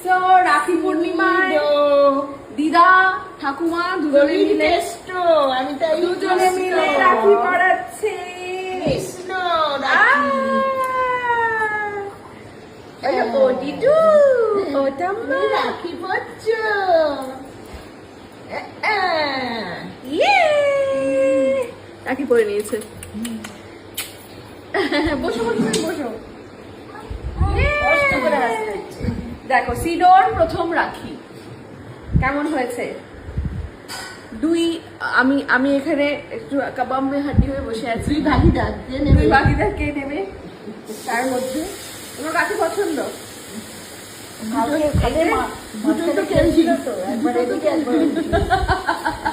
So রাখি পূর্ণিমায় দিদা ঠাকুমা দুজনে মিলে আমি তাই দুজনে মিলে রাখি পড়াচ্ছে। কৃষ্ণ ওটিটু ওটাম্মা রাখি পড়ছ। ইয়ে রাখি পরে নিয়েছে। বসো বসো বসো। কষ্ট করে আসতে হচ্ছে। দেখো সিডোর প্রথম রাখি কেমন হয়েছে? আমি এখানে একটু কাবাব মে হাড্ডি হয়ে বসে আছি। তুই ভাগিদার কে নেবে? দুই বাকিদার কে নেবে তার মধ্যে? তোমার রাখি পছন্দ? দুটোই তো খেলছিল তো, একবার এদিকে একবার ওদিকে।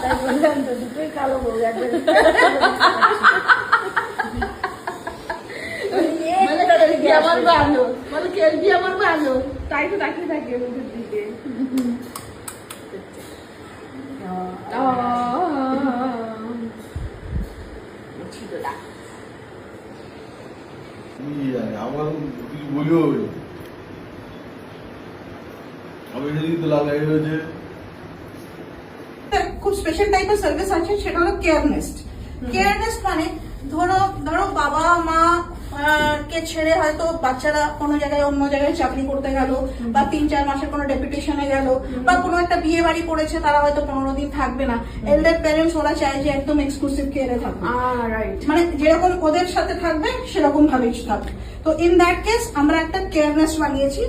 তাই বললাম তো দুটোই কালো বউ একবার খেলবি আমার ভালো, বলে খেলবি আমার ভালো। তাই তো তাকিয়ে থাকে মুখের দিকে। আমার কিছু বলিও আমি সেদিন তো লাগাই হয়েছে। খুব স্পেশাল টাইপের সার্ভিস আছে, সেটা হলো কেয়ারনেস্ট। কেয়ারনেস্ট মানে ধরো বাবা মা কে ছেড়ে হয়তো বাচ্চারা কোনো জায়গায় অন্য জায়গায় চাকরি করতে গেল, বা 3-4 মাসের কোনো ডেপুটেশনে গেল, বা কোনো একটা বিয়ে বাড়ি পড়েছে, তারা হয়তো 15 দিন থাকবে না। এল্ডার প্যারেন্টস ওরা চায় যে একদম এক্সক্লুসিভ কেয়ারে থাকবে, রাইট, মানে যেরকম ওদের সাথে থাকবে সেরকম ভাবেই থাকবে। তো ইন দ্যাট কেস আমরা একটা কেয়ারনেস্ট বানিয়েছি।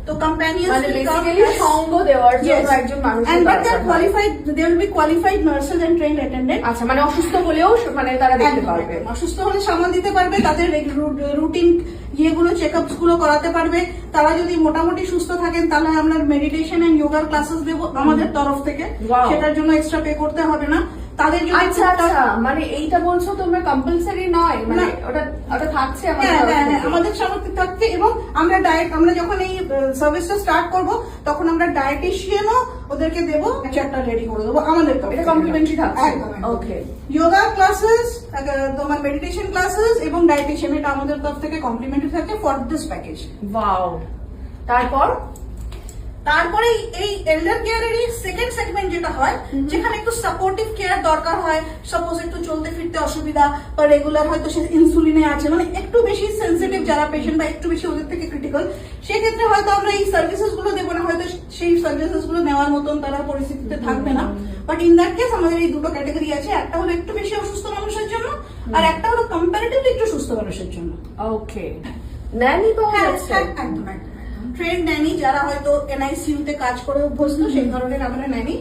তো companions মানে will come বেসিক্যালি as- সঙ্গ দেওয়ার জন্য Yes. একজন মানুষ। And but they are qualified, they will be qualified nurses and trained attendants. আচ্ছা, মানে অসুস্থ হলেও মানে তারা দেখতে একদম, পারবে। একদম। অসুস্থ হলে সামাল দিতে পারবে, তাদের রুটিন ইয়েগুলো চেকআপস গুলো করাতে পারবে। তারা যদি মোটামুটি সুস্থ থাকেন তাহলে আমরা মেডিটেশন এন্ড যোগার ক্লাসেস দেবো আমাদের তরফ থেকে। Wow. সেটার জন্য এক্সট্রা পে করতে হবে না। তাদের যদি আচ্ছা আচ্ছা, মানে এইটা বলছো তোমরা কম্পালসারি নয়, মানে ওটা ওটা থাকছে আমাদের হ্যাঁ, তরফ হ্যাঁ, হ্যাঁ, থেকে। আমাদের সামর্থ্য থাকছে। এবং আমরা যখন এই সার্ভিসটা স্টার্ট করব তখন আমরা ডায়েটিশিয়ানও ওদেরকে দেবো, চারটা রেডি করে দেবো আমাদের তরফ এটা থেকে। কমপ্লিমেন্টারি থাকছে। একদম, একদম। ওকে, যোগা ক্লাসেস, তোমার মেডিটেশন ক্লাসেস এবং ডায়েটিশিয়ান, এটা আমাদের তরফ থেকে কমপ্লিমেন্টারি থাকে ফর দিস প্যাকেজ। ওয়াও। তারপর তারপরে এই এল্ডার কেয়ারের সেকেন্ড সেগমেন্ট যেটা হয়, যেখানে একটু সাপোর্টিভ কেয়ার দরকার হয়, সাপোজ একটু চলতে ফিরতে অসুবিধা, বা রেগুলার হয়তো সে ইনসুলিনে আছে, মানে একটু বেশি সেন্সিটিভ যারা পেশেন্ট বা একটু বেশি ওদের থেকে ক্রিটিক্যাল, সেক্ষেত্রে হয়তো আমরা এই সার্ভিসেস গুলো দেবো না, হয়তো সেই সার্ভিসেস গুলো নেওয়ার মতন তারা পরিস্থিতিতে থাকবে না। বাট ইন দ্যাট কেস আমাদের এই দুটো ক্যাটাগরি আছে, একটা হলো একটু বেশি অসুস্থ মানুষের জন্য, আর একটা হলো কম্পারেটিভলি একটু সুস্থ মানুষের জন্য। ওকে, ন্যানি পাওয়া যাচ্ছে। একদম ট্রেন ন্যানি, যারা হয়তো এনআইসিইউ তে কাজ করে অভ্যস্ত, সেই ধরনের আমরা ন্যানি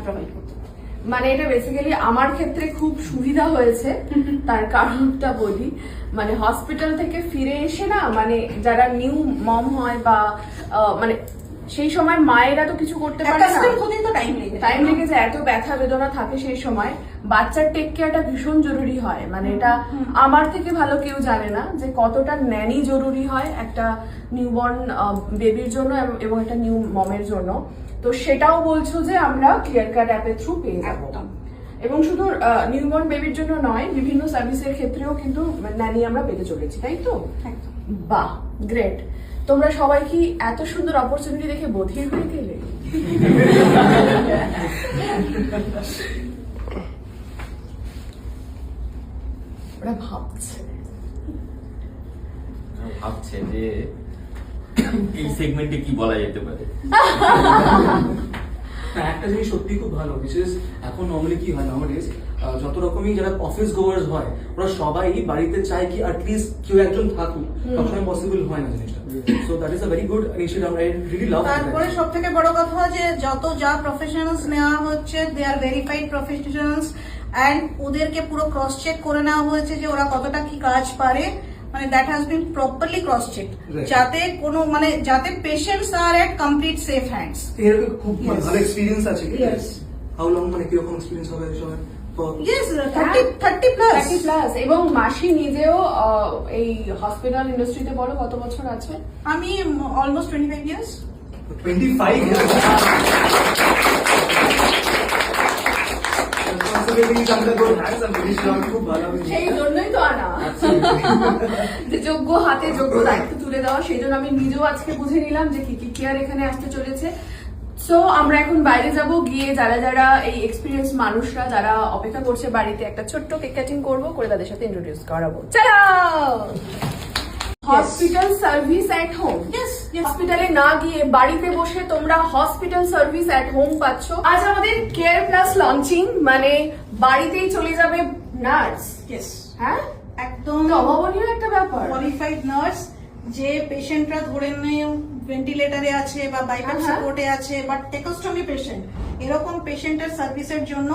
প্রোভাইড করতে পারি। মানে এটা বেসিক্যালি আমার ক্ষেত্রে খুব সুবিধা হয়েছে, তার কারণটা বলি। মানে হসপিটাল থেকে ফিরে এসে না, মানে যারা নিউ মম হয় বা মানে সেই সময় মায়েরা তো কিছু করতে পারে না, টাইম লেগে যায়, এত ব্যথা বেদনা থাকে সেই সময়। বাচ্চার টেক কেয়ারটা ভীষণ জরুরি হয়, মানে এটা আমার থেকে ভালো কেউ জানে না যে কতটা ন্যানি জরুরি হয় একটা নিউবর্ন বেবির জন্য এবং একটা নিউ মমের জন্য। তো সেটাও বলছো যে আমরা ক্লিয়ার কার্ড অ্যাপের থ্রু পেয়ে যাবো, এবং শুধু নিউবর্ন বেবির জন্য নয়, বিভিন্ন সার্ভিসের ক্ষেত্রেও কিন্তু ন্যানি আমরা পেতে চলেছি, তাই তো? বাহ, গ্রেট। তোমরা সবাই কি এত সুন্দর অপরচুনিটি দেখে বধির হয়ে গেলে? ওরা ভাবছে যে এই সেগমেন্টে কি বলা যেতে পারে। একটা জিনিস সত্যি খুব ভালো, বিশেষ এখন নর্মালি কি হয় নাওয়াডেজ, যত রকমই যারা অফিস গোয়ার্স হয় ওরা সবাই বাড়িতে চায় কি অ্যাটলিস্ট কেউ একজন থাকুক, সবসময় পসিবল হয় না জিনিসটা। So that is a very good initiative, I really love. তারপরে সব থেকে বড় কথা যে যত যা প্রফেশনালস নেওয়া হচ্ছে, দে আর ভেরিফাইড প্রফেশনালস, এন্ড ওদেরকে পুরো ক্রস চেক করে নেওয়া হয়েছে যে ওরা কতটা কি কাজ পারে, মানে that has been properly cross check, যাতে কোনো মানে যাতে patients are at complete safe hands. এরকম খুব ভালো এক্সপেরিয়েন্স আছে কি? Yes. হাউ লং, মানে কিরকম এক্সপেরিয়েন্স হবে সবার? Yes, 30 plus. এবং মাসি নিজেও এই হসপিটাল ইন্ডাস্ট্রিতে বলো কত বছর আছে? আমি অলমোস্ট 25 years. 25 years. তোকে দেখি জানতে তোর handsome, very strong, খুব ভালো আমি সেই জন্যই তো আনা যে যোগ্য হাতে যোগ্য দায়িত্ব তুলে দেওয়া, সেই জন্য আমি নিজেও আজকে বুঝে নিলাম যে কি কি কেয়ার এখানে আসতে চলেছে। সো আমরা এখন বাইরে যাব, গিয়ে যারা যারা এই এক্সপিরিয়েন্স মানুষরা যারা অপেক্ষা করছে বাড়িতে, একটা ছোট্ট কেক কাটিং করবো, করে তাদের সাথে ইন্ট্রোডিউস করাবো। চলো হসপিটাল সার্ভিস এট হোম। হসপিটালে না গিয়ে বাড়িতে বসে তোমরা হসপিটাল সার্ভিস এট হোম পাচ্ছ। আজ আমাদের কেয়ার প্লাস লঞ্চিং, মানে বাড়িতেই চলে যাবে নার্স। ইয়েস, হ্যাঁ, একদম তো অভাবনীয় একটা ব্যাপার। কোয়ালিফাইড নার্স, যে পেশেন্টরা ধরে নিয়ে ভেন্টিলেটরে আছে বা বাইপাস হ্যাঁ। সাপোর্টে আছে বা টেকোস্টমি পেশেন্ট, এরকম পেশেন্টের সার্ভিসের জন্য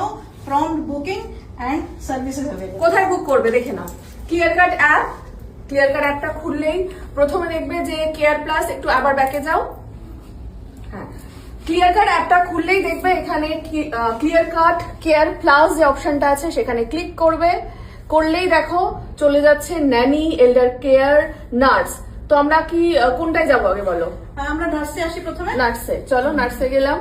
prompt booking and services available. কোথায় বুক করবে দেখে নাও, clear cut app. Clear cut অ্যাপটা খুললেই প্রথমে দেখবে যে কেয়ার প্লাস, একটু আবার ব্যাকে যাও। হ্যাঁ, ক্লিয়ার কাট অ্যাপটা খুললেই দেখবে এখানে ক্লিয়ার কাট কেয়ার প্লাস যে অপশনটা আছে সেখানে ক্লিক করবে, করলেই দেখো চলে যাচ্ছে ন্যানি, এল্ডার কেয়ার, নার্স। তো আমরা কি কোনটায় যাবো আগে বলো? আমরা নার্সে আসি প্রথমে। নার্সে চলো, নার্সে গেলাম।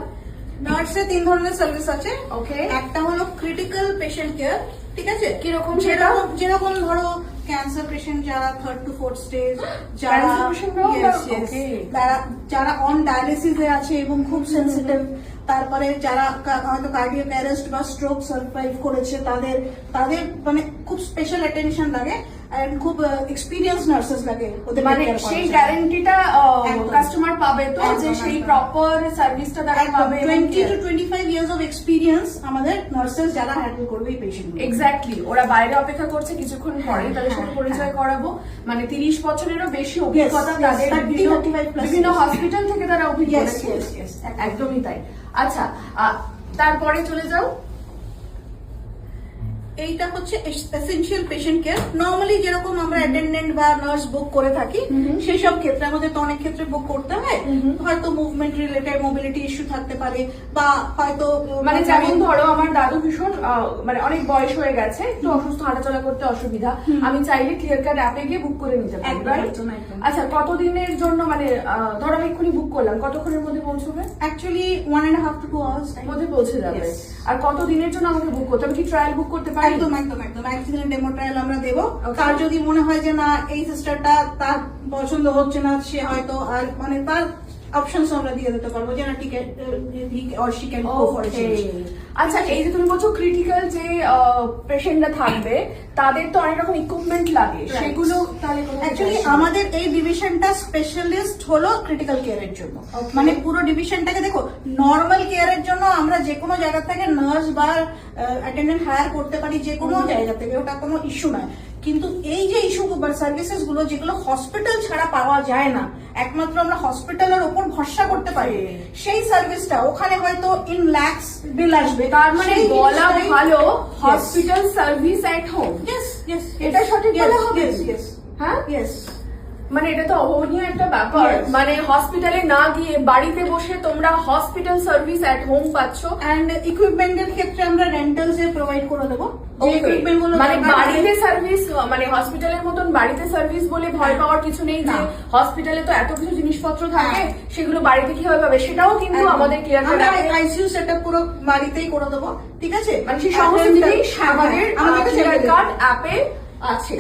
নার্সে 3 ধরনের সার্ভিস আছে। ওকে, একটা হলো ক্রিটিক্যাল পেশেন্ট কেয়ার, ঠিক আছে? কিরকম সেটা? যেরকম ধরো ক্যান্সার পেশেন্ট যারা 3rd to 4th স্টেজ, যারা Cancer patient রাও? Yes, yes. Okay. যারা অন ডায়ালিসিসে আছে এবং খুব সেনসিটিভ, তারপরে যারা হয়তো কার্ডিয়াক অ্যারেস্ট বা স্ট্রোক সার্ভাইভ করেছে, তাদের মানে খুব স্পেশাল অ্যাটেনশন লাগে এন্ড খুব এক্সপিরিয়েন্স নার্সেস লাগে ওদের মানে care করার সেই জন্য। গ্যারান্টিটা একদম। কাস্টমার পাবে তো, যে একদম, সেই একদম। প্রপার সার্ভিসটা তারা পাবে। 20 to 25 years of experience আমাদের নার্সেস যারা হ্যান্ডেল করবে এই পেশেন্ট। এক্স্যাক্টলি, ওরা বাইরে অপেক্ষা করছে, কিছুক্ষণ পরেই তাদের সাথে পরিচয় করাবো। মানে 30 বছরেরও বেশি অভিজ্ঞতা yes, তাদের, 35 plus বিভিন্ন years. হসপিটাল থেকে তারা অভিজ্ঞতা Yes, yes, yes, একদমই তাই। আচ্ছা, তারপরে চলে যাও। এইটা হচ্ছে এসেনশিয়াল পেশেন্ট কেয়ার। নর্মালি যেরকম আমরা অ্যাটেন্ডেন্ট বা নার্স বুক করে থাকি, সেই সব ক্ষেত্রে আমাদের তো অনেক ক্ষেত্রে বুক করতে হয়। হয়তো মুভমেন্ট রিলেটেড মোবিলিটি ইস্যু থাকতে পারে, বা হয়তো মানে যেমন ধরো আমার দাদু ভীষণ মানে অনেক বয়স হয়ে গেছে, একটু অসুস্থ, হাঁটাচলা করতে অসুবিধা, আমি চাইলে ক্লিয়ার কাট অ্যাপে গিয়ে বুক করে নিতে পারি, একদম, right? একদম, একদম। আচ্ছা, কতদিনের জন্য, মানে ধরো আমি এক্ষুনি বুক করলাম, কতক্ষণের মধ্যে পৌঁছবে? Actually 1.5 to 2 hours time। মধ্যে পৌঁছে যাবে। Yes. আর কত দিনের জন্য আমাকে বুক করতে হবে? কি ট্রায়াল বুক করতে পারি? একদম একদম একদম, একদিনের ডেমো ট্রায়াল আমরা দেবো। Okay. তার যদি মনে হয় যে না এই সিস্টারটা তার পছন্দ হচ্ছে না, সে হয়তো আর মানে তার অপশনস আমরা দিয়ে দিতে পারবো যে না ticket or she can go for আচ্ছা, এই যে তুমি বলছো ক্রিটিক্যাল যে পেশেন্টরা থাকবে, তাদের তো অনেক রকম ইকুইপমেন্ট লাগে, Right. সেগুলো তাহলে কোথায় অ্যাকচুয়ালি পাচ্ছি? আমাদের এই ডিভিশনটা স্পেশালিস্ট হলো ক্রিটিক্যাল কেয়ারের জন্য। Okay. মানে পুরো ডিভিশনটাকে দেখো, নর্মাল কেয়ারের জন্য আমরা যে কোনো জায়গা থেকে নার্স বা অ্যাটেন্ডেন্ট হায়ার করতে পারি, যে কোনো জায়গা থেকে, ওটা কোনো ইস্যু নয়। কিন্তু এই যে ইস্যু বা সার্ভিসেস গুলো যেগুলো হসপিটাল ছাড়া পাওয়া যায় না, একমাত্র আমরা হসপিটালের ওপর ভরসা করতে পারি, সেই সার্ভিসটা ওখানে হয়তো ইন ল্যাক্স বিল আসবে। তার মানে সেই বলা জিনিসটাই- ভালো Yes. Hospital service at home. Yes, yes, এটা সঠিক yes, বলা হবে? yes, yes, হ্যাঁ, yes. মানে এটা তো অভাবনীয় একটা ব্যাপার। Yes. মানে হসপিটালে না গিয়ে বাড়িতে বসে তোমরা হসপিটাল সার্ভিস এট হোম পাচ্ছ। অ্যান্ড ইকুইপমেন্টের ক্ষেত্রে আমরা রেন্টালস এ প্রোভাইড করে দেবো। যে Okay. ইকুইপমেন্ট গুলো মানে দরকার বাড়িতে হয়- সার্ভিস, মানে হসপিটালের মতন বাড়িতে সার্ভিস বলে ভয় পাওয়ার কিছু নেই যে না। হসপিটালে তো এত কিছু জিনিসপত্র থাকে, হ্যাঁ। সেগুলো বাড়িতে কিভাবে পাবে, সেটাও কিন্তু একদম। আমাদের ক্লিয়ার আমরা আইসিইউ সেটআপ পুরো বাড়িতেই করে দেবো, ঠিক আছে? মানে সেই সমস্ত জিনিস আমাদের আমাদের কাছে ক্লিয়ার available। কাট অ্যাপে আছে।